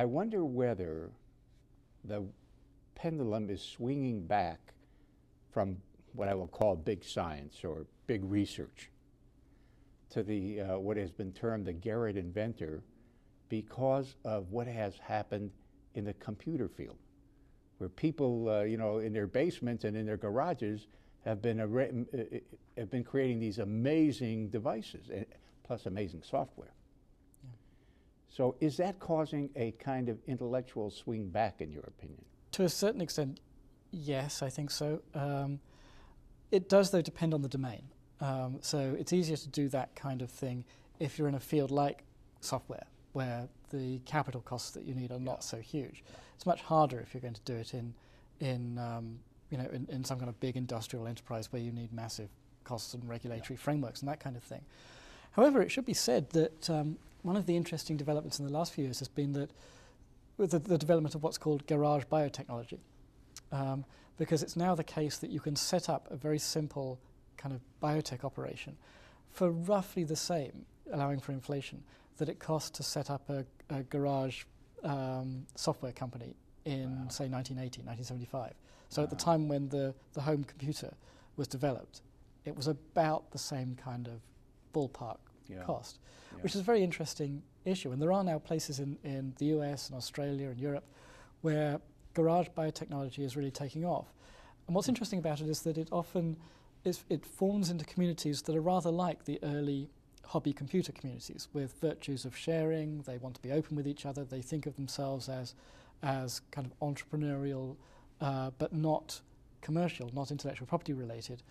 I wonder whether the pendulum is swinging back from what I will call big science or big research to the what has been termed the Garrett Inventor because of what has happened in the computer field, where people, you know, in their basements and in their garages have been creating these amazing devices, plus amazing software. Yeah. So is that causing a kind of intellectual swing back, in your opinion? To a certain extent, yes, I think so. It does, though, depend on the domain. So it's easier to do that kind of thing if you're in a field like software, where the capital costs that you need are not so huge. It's much harder if you're going to do it in some kind of big industrial enterprise where you need massive costs and regulatory frameworks and that kind of thing. However, it should be said that one of the interesting developments in the last few years has been that with the development of what's called garage biotechnology, because it's now the case that you can set up a very simple kind of biotech operation for roughly the same, allowing for inflation, that it costs to set up a garage software company in, say, 1980, 1975. So at the time when the home computer was developed, it was about the same kind of ballpark cost, which is a very interesting issue. And there are now places in the US and Australia and Europe where garage biotechnology is really taking off. And what's interesting about it is that it often it forms into communities that are rather like the early hobby computer communities, with virtues of sharing. They want to be open with each other. They think of themselves as kind of entrepreneurial, but not commercial, not intellectual property related,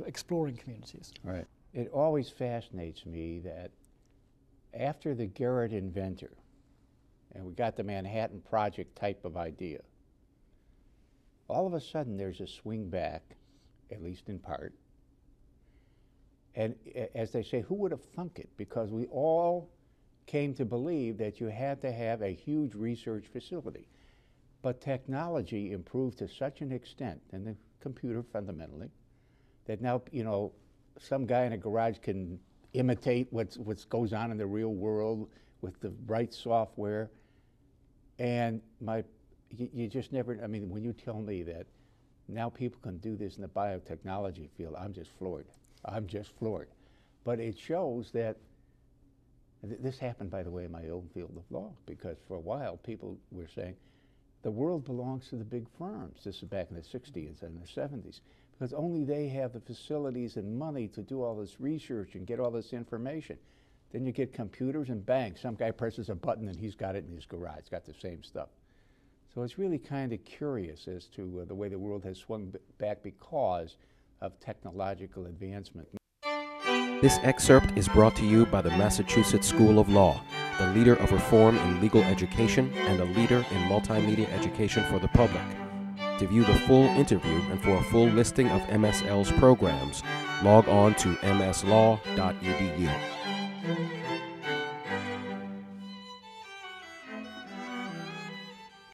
exploring communities. Right. It always fascinates me that after the Garrett Inventor, and we got the Manhattan Project type of idea, all of a sudden there's a swing back, at least in part. And as they say, who would have thunk it? Because we all came to believe that you had to have a huge research facility. But technology improved to such an extent, and the computer fundamentally, that now, you know, some guy in a garage can imitate what goes on in the real world with the right software. And you just never, I mean, when you tell me that now people can do this in the biotechnology field, I'm just floored. I'm just floored. But it shows that this happened, by the way, in my own field of law, because for a while people were saying the world belongs to the big firms. This is back in the 60s and the 70s, because only they have the facilities and money to do all this research and get all this information. Then you get computers and bang, some guy presses a button and he's got it in his garage, got the same stuff. So it's really kind of curious as to the way the world has swung back because of technological advancement. This excerpt is brought to you by the Massachusetts School of Law, the leader of reform in legal education and a leader in multimedia education for the public. To view the full interview and for a full listing of MSL's programs, log on to mslaw.edu.